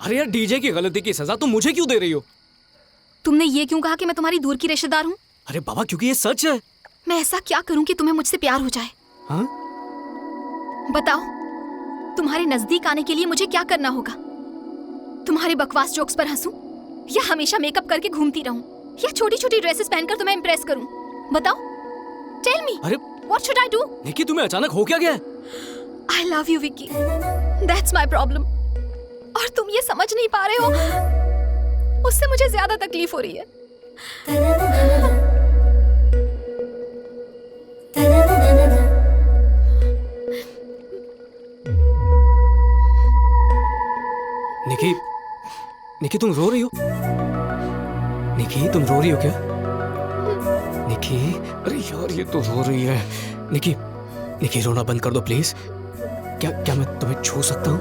अरे यार, डीजे की गलती की सजा तुम मुझे क्यों दे रही हो? तुमने ये क्यों कहा कि मैं तुम्हारी दूर की रिश्तेदार हूँ? अरे बाबा, क्योंकि ये सच है। मैं ऐसा क्या करूँ कि तुम्हें मुझसे प्यार हो जाए? हाँ? बताओ, तुम्हारे नजदीक आने के लिए मुझे क्या करना होगा? तुम्हारे बकवास जोक्स पर हंसूं, या हमेशा मेकअप करके घूमती रहूं, या छोटी छोटी ड्रेसेस पहनकर तुम्हें इम्प्रेस करूं? बताओ, टेल मी, अरे व्हाट शुड आई डू? निकी, तुम्हें अचानक हो क्या गया है? I love you Vicky, that's my problem. और तुम ये समझ नहीं पा रहे हो, उससे मुझे ज्यादा तकलीफ हो रही है। निकी, निकी तुम रो रही हो? निकी तुम रो रही हो क्या? निकी, अरे यार ये तो रो रही है। निकी, निकी रोना बंद कर दो प्लीज। क्या मैं तुम्हें छू सकता हूँ?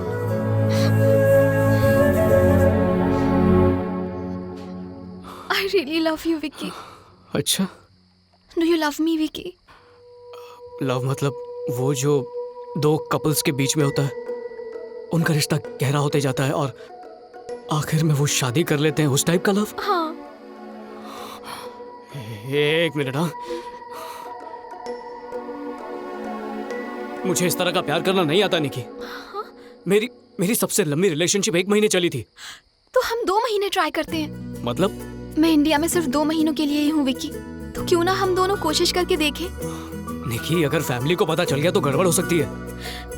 I really love you, Vicky. अच्छा, Do you love me, Vicky? Love मतलब वो जो दो कपल्स के बीच में होता है, उनका रिश्ता गहरा होते जाता है और आखिर में वो शादी कर लेते हैं, उस टाइप का लव? हाँ। एक मिनट। हाँ, मुझे इस तरह का प्यार करना नहीं आता निकी। मेरी सबसे लंबी रिलेशनशिप 1 महीने चली थी। तो हम 2 महीने ट्राई करते हैं। मतलब? मैं इंडिया में सिर्फ 2 महीनों के लिए ही हूँ विक्की, तो क्यों ना हम दोनों कोशिश करके देखें? निकी, अगर फैमिली को पता चल गया तो गड़बड़ हो सकती है।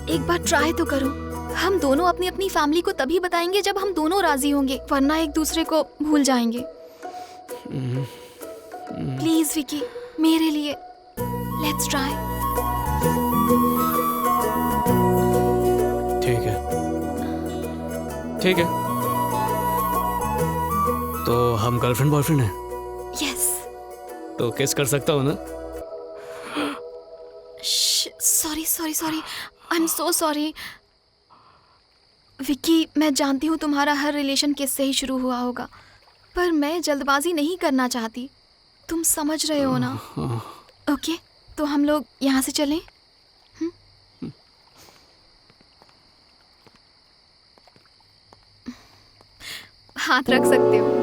एक बार ट्राई तो करो। हम दोनों अपनी अपनी फैमिली को तभी बताएंगे जब हम दोनों राजी होंगे, वरना एक दूसरे को भूल जाएंगे। प्लीज विक्की, मेरे लिए लेट्स ट्राई। ठीक है, ठीक है। तो हम गर्लफ्रेंड बॉयफ्रेंड हैं? यस। तो किस कर सकता हूँ ना? Sorry sorry sorry, I am so sorry Vicky. मैं जानती हूँ तुम्हारा हर रिलेशन किस से ही शुरू हुआ होगा, पर मैं जल्दबाजी नहीं करना चाहती। तुम समझ रहे हो ना? ओके, तो हम लोग यहाँ से चलें? हाथ रख सकते हो।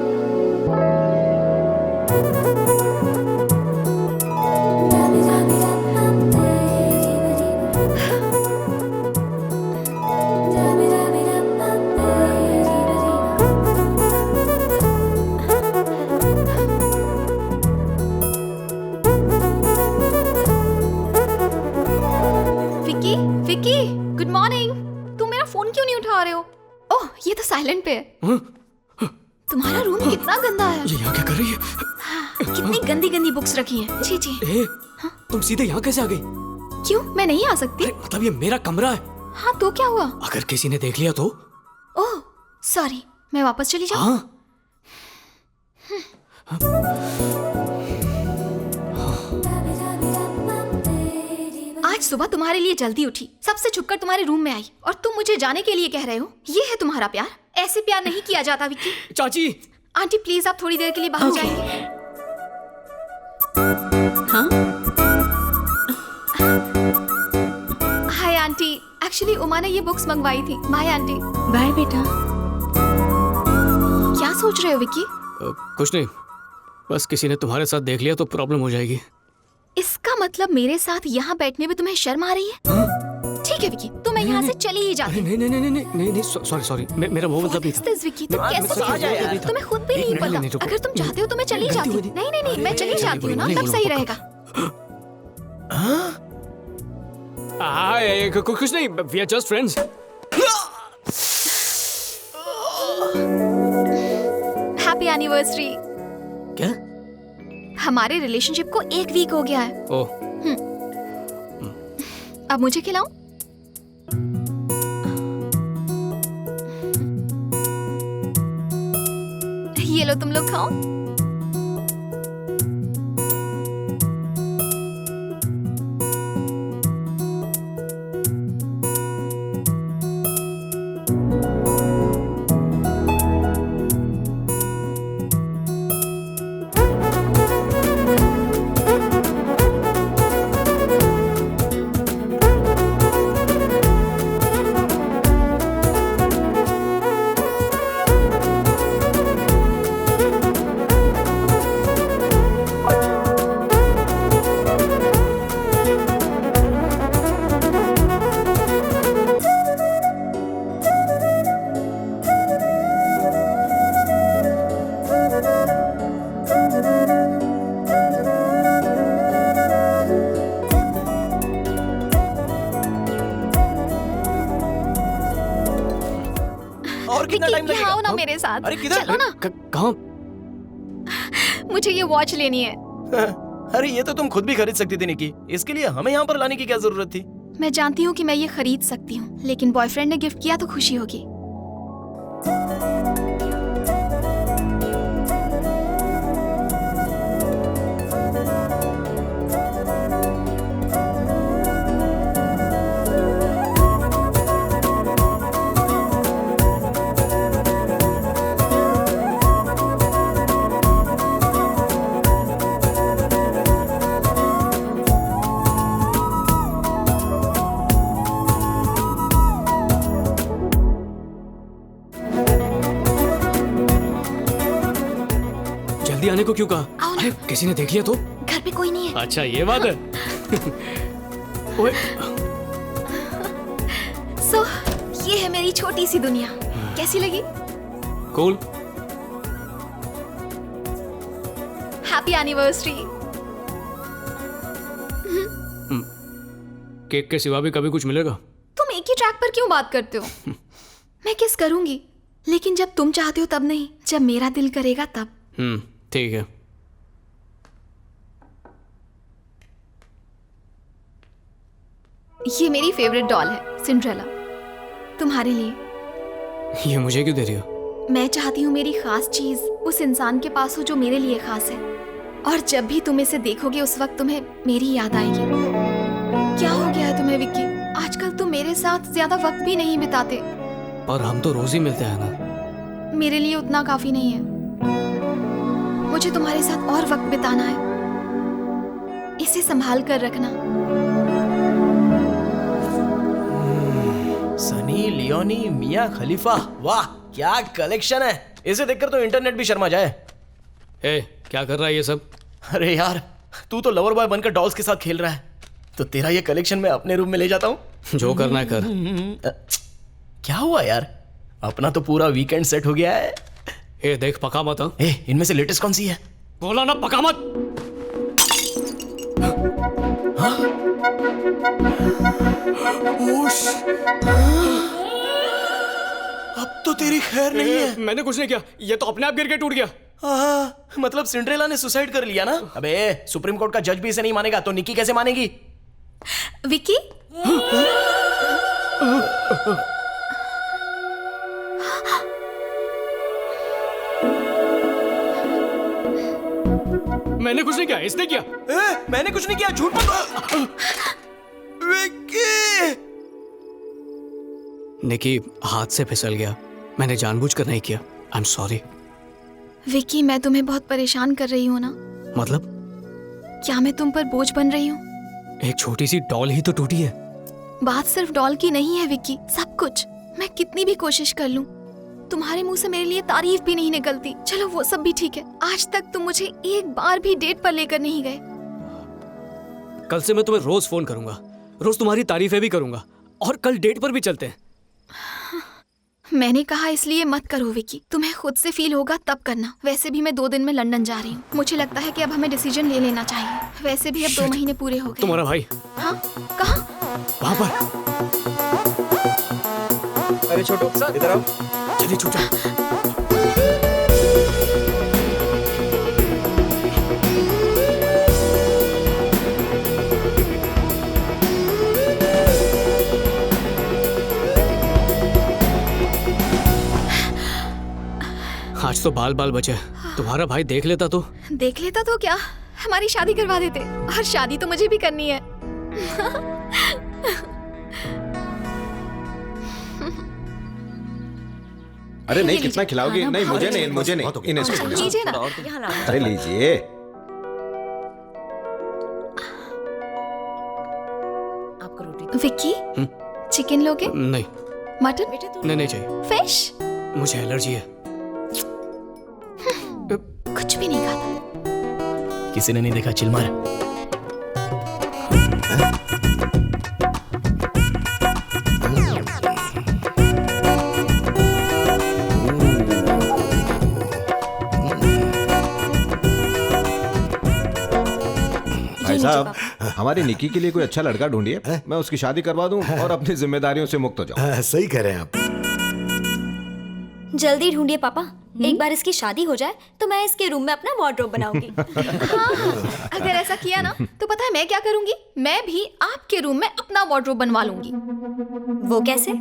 Vicky, Vicky, good morning. तुम मेरा फोन क्यों नहीं उठा रहे हो? ओह, ये तो साइलेंट पे है। तुम्हारा रूम कितना गंदा है। ये यहाँ क्या कर रही है? कितनी गंदी गंदी बुक्स रखी हैं। छी छी। तुम सीधे यहाँ कैसे आ गई? क्यों, मैं नहीं आ सकती? अरे मतलब ये मेरा कमरा है। हाँ, तो क्या हुआ? अगर किसी ने देख लिया तो? ओह सॉरी, मैं वापस चली जाऊँ? हाँ। आज सुबह तुम्हारे लिए जल्दी उठी, सबसे छुपकर तुम्हारे रूम में आई, और तुम मुझे जाने के लिए कह रहे हो? ये है तुम्हारा प्यार? ऐसे प्यार नहीं किया जाता विक्की। चाची। आंटी प्लीज, आप थोड़ी देर के लिए बाहर जाएंगे? हाँ? हाय आंटी, एक्चुअली उमा ने ये बुक्स मंगवाई थी। Bye aunty. बाय बेटा। क्या सोच रहे हो विक्की? कुछ नहीं, बस किसी ने तुम्हारे साथ देख लिया तो प्रॉब्लम हो जाएगी। इसका मतलब मेरे साथ यहाँ बैठने में तुम्हें शर्म आ रही है? ठीक है विक्की, तो मैं यहाँ से चली ही जाती। नहीं नहीं नहीं नहीं नहीं नहीं, सॉरी सॉरी, मेरा वो मतलब नहीं था। विक्की, तुम कैसे सोच रहे हो? तुम्हें खुद भी नहीं पता। अगर तुम चाहते हो तो मैं चली जाती हूँ। नहीं नहीं नहीं, मैं चली जाती हूँ ना, तब सही रहेगा। कुछ नहीं, we are just friends। Happy anniversary. क्या? हमारे रिलेशनशिप को 1 वीक हो गया है। ओह। अब मुझे खिलाऊं? ये लो, तुम लोग खाओ। और कितना विक्की, टाइम लगेगा? यहाँ आओ ना मेरे साथ। अरे किधर? चलो ना, कहाँ? मुझे ये वॉच लेनी है। अरे ये तो तुम खुद भी खरीद सकती थी निकी, इसके लिए हमें यहाँ पर लाने की क्या जरूरत थी? मैं जानती हूँ कि मैं ये खरीद सकती हूँ, लेकिन बॉयफ्रेंड ने गिफ्ट किया तो खुशी होगी। जल्दी आने को क्यों कहा? आओ ना। अरे किसी ने देख लिया तो? घर पे कोई नहीं है। अच्छा ये बात है। ओए, सो ये है मेरी छोटी सी दुनिया, कैसी लगी? कूल। Happy anniversary. केक के सिवा भी कभी कुछ मिलेगा? तुम एक ही ट्रैक पर क्यों बात करते हो? मैं किस करूंगी, लेकिन जब तुम चाहते हो तब नहीं, जब मेरा दिल करेगा तब। ठीक है। ये मेरी फेवरेट डॉल है, सिंड्रेला, तुम्हारे लिए। ये मुझे क्यों दे रही हो? मैं चाहती हूँ मेरी खास चीज उस इंसान के पास हो जो मेरे लिए खास है, और जब भी तुम इसे देखोगे उस वक्त तुम्हें मेरी याद आएगी। क्या हो गया है तुम्हें विक्की? आजकल तुम मेरे साथ ज्यादा वक्त भी नहीं बिताते। पर हम तो रोज ही मिलते हैं ना। मेरे लिए उतना काफी नहीं है, मुझे तुम्हारे साथ और वक्त बिताना है। इसे संभाल कर रखना। सनी लियोनी मिया खलीफा, वाह क्या कलेक्शन है। इसे देखकर तो इंटरनेट भी शर्मा जाए। ए, क्या कर रहा है ये सब? अरे यार, तू तो लवर बॉय बनकर डॉल्स के साथ खेल रहा है, तो तेरा ये कलेक्शन मैं अपने रूम में ले जाता हूँ। जो करना है कर। क्या हुआ यार, अपना तो पूरा वीकेंड सेट हो गया है। ए देख, पका मत। हाँ? ए, इनमें से लेटेस्ट कौन सी है? बोला ना पका मत। अब तो तेरी खैर नहीं है। मैंने कुछ नहीं किया, ये तो अपने आप गिर के टूट गया। मतलब सिंड्रेला ने सुसाइड कर लिया ना? अबे सुप्रीम कोर्ट का जज भी इसे नहीं मानेगा तो निकी कैसे मानेगी? विक्की, मैंने कुछ नहीं किया, इसने किया। मैंने कुछ नहीं किया, झूठ मत। विक्की! निकी हाथ से फिसल गया, मैंने जानबूझकर नहीं किया। I am sorry. विक्की, मैं तुम्हें बहुत परेशान कर रही हूँ ना? मतलब? क्या मैं तुम पर बोझ बन रही हूँ? एक छोटी सी डॉल ही तो टूटी है। बात सिर्फ डॉल की नहीं है विक्की, सब कुछ। मैं कितनी भी कोशिश कर लूं, तुम्हारे मुंह से मेरे लिए तारीफ भी नहीं निकलती। चलो वो सब भी ठीक है, आज तक तुम मुझे एक बार भी डेट पर लेकर नहीं गए। कल से मैं तुम्हें रोज फोन करूंगा, रोज तुम्हारी तारीफें भी करूंगा, और कल डेट पर भी चलते हैं। मैंने कहा इसलिए मत करो विक्की, तुम्हें खुद से फील होगा तब करना। वैसे भी मैं 2 दिन में लंदन जा रही हूँ, मुझे लगता है कि अब हमें डिसीजन ले लेना चाहिए। वैसे भी अब 2 महीने पूरे हो गए। तुम्हारा भाई? हाँ, कहाँ? वहाँ पर। अरे छोटू इधर आओ। चलिए छूट जा। आज तो बाल बाल बचे। तुम्हारा भाई देख लेता तो? देख लेता तो क्या, हमारी शादी करवा देते। और शादी तो मुझे भी करनी है। अरे नहीं, ये कितना लीजिए, खिलाओगे? खाना नहीं बहुत मुझे नहीं, अच्छा मुझे नहीं, इन्हें अच्छा, इसको लीजिए ना। अरे लीजिए। विक्की, चिकन लोगे? नहीं मटन? नहीं चाहिए, फिश? मुझे एलर्जी है। कुछ भी नहीं खाता। किसी ने नहीं देखा, चिल मार। भाई साहब, हमारी निकी के लिए कोई अच्छा लड़का ढूंढिए, मैं उसकी शादी करवा दूं और अपनी जिम्मेदारियों से मुक्त हो जाऊं। सही कह रहे हैं आप। जल्दी ढूंढिए पापा। एक बार इसकी शादी हो जाए तो मैं इसके रूम में अपना वार्डरोब बनाऊंगी। हाँ, अगर ऐसा किया ना तो पता है मैं क्या करूंगी? मैं भी आपके रूम में अपना वार्डरोब बनवा लूंगी। वो कैसे?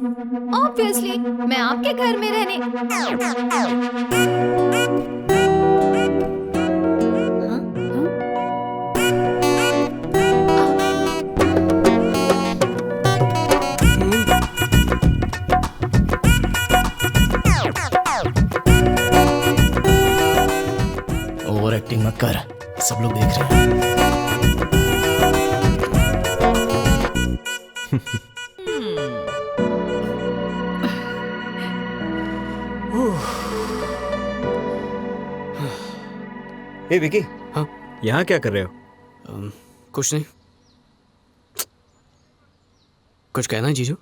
ऑब्वियसली मैं आपके घर में रहने। ओवर एक्टिंग मत कर, सब लोग देख रहे हैं। ए विकी, हाँ? यहाँ क्या कर रहे हो? कुछ नहीं। कुछ कहना है जीजू?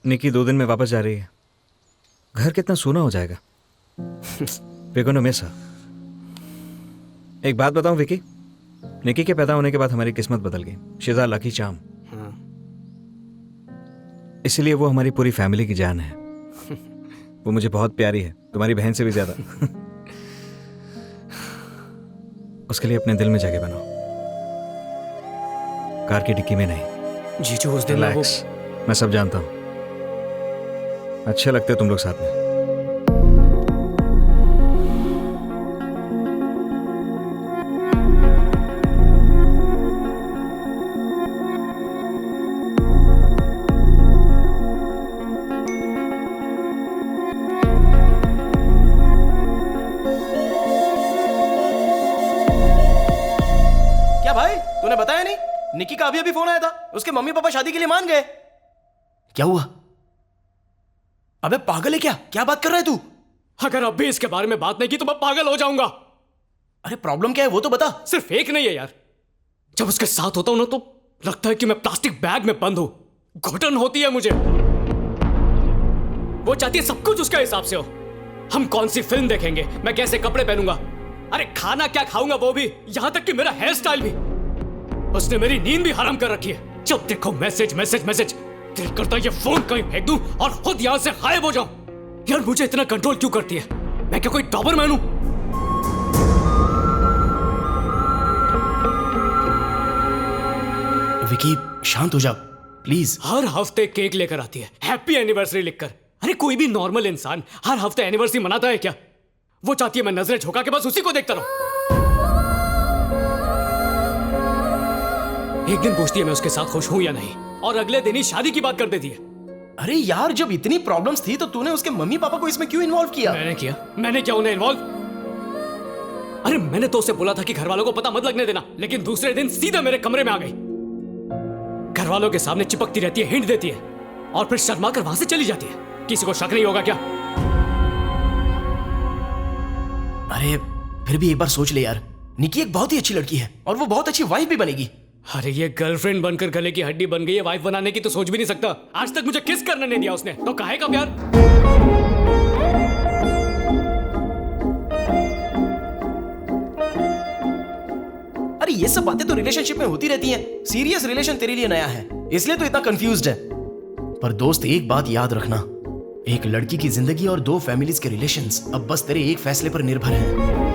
निकी 2 दिन में वापस जा रही है। घर कितना सूना हो जाएगा। We're gonna miss her। एक बात बताऊं विकी, निकी के पैदा होने के बाद हमारी किस्मत बदल गई। She is our lucky charm. हाँ। इसीलिए वो हमारी पूरी फैमिली की जान है। वो मुझे बहुत प्यारी है, तुम्हारी बहन से भी ज्यादा। उसके लिए अपने दिल में जगह बनाओ, कार की डिक्की में नहीं। जीजू उस दिन मैं वो रिलैक्स, मैं सब जानता हूं। अच्छे लगते हो तुम लोग साथ में। क्या भाई, तूने बताया नहीं? निकी का अभी फोन आया था, उसके मम्मी पापा शादी के लिए मान गए। क्या हुआ? अबे पागल है क्या? क्या बात कर रहा है तू? अगर अब भी इसके बारे में बात नहीं की तो मैं पागल हो जाऊंगा। अरे प्रॉब्लम क्या है वो तो बता। सिर्फ एक नहीं है यार, जब उसके साथ होता हूं ना तो लगता है कि मैं प्लास्टिक बैग में बंद हूं। घुटन होती है मुझे। वो चाहती है सब कुछ उसके हिसाब से हो। हम कौन सी फिल्म देखेंगे, मैं कैसे कपड़े पहनूंगा, अरे खाना क्या खाऊंगा वो भी, यहां तक कि मेरा हेयर स्टाइल भी। उसने मेरी नींद भी हराम कर रखी है। जब देखो मैसेज मैसेज मैसेज। दिल करता है ये फोन कहीं फेंक दूं और खुद यहां से गायब हो जाऊं। यार मुझे इतना कंट्रोल क्यों करती है? मैं क्या कोई डॉबरमैन हूं? विकी शांत हो जा प्लीज। हर हफ्ते केक लेकर आती है, हैप्पी एनिवर्सरी लिखकर। अरे कोई भी नॉर्मल इंसान हर हफ्ते एनिवर्सरी मनाता है क्या? वो चाहती है मैं नजरें झुका के बस उसी को देखता रहूं। एक दिन पूछती है मैं उसके साथ खुश हूं या नहीं, और अगले दिन ही शादी की बात कर देती है। अरे यार, जब इतनी प्रॉब्लम्स थी तो तूने उसके मम्मी पापा को इसमें क्यों इन्वॉल्व किया? मैंने क्या उन्हें इन्वॉल्व? अरे मैंने तो उसे बोला था कि घर वालों को पता मत लगने देना, लेकिन दूसरे दिन सीधा मेरे कमरे में आ गई। घर वालों के सामने चिपकती रहती है, हिंट देती है और फिर शर्मा कर वहां से चली जाती है। किसी को शक नहीं होगा क्या? अरे फिर भी एक बार सोच ले यार, निकी एक बहुत ही अच्छी लड़की है और वो बहुत अच्छी वाइफ भी बनेगी। अरे ये गर्लफ्रेंड बनकर गले की हड्डी बन गई है, वाइफ बनाने की तो सोच भी नहीं सकता। आज तक मुझे किस करने नहीं दिया उसने, तो काहे का प्यार? अरे ये सब बातें तो रिलेशनशिप में होती रहती हैं। सीरियस रिलेशन तेरे लिए नया है, इसलिए तो इतना कंफ्यूज्ड है। पर दोस्त एक बात याद रखना, एक लड़की की जिंदगी और 2 फैमिलीज के रिलेशंस अब बस तेरे एक फैसले पर निर्भर हैं।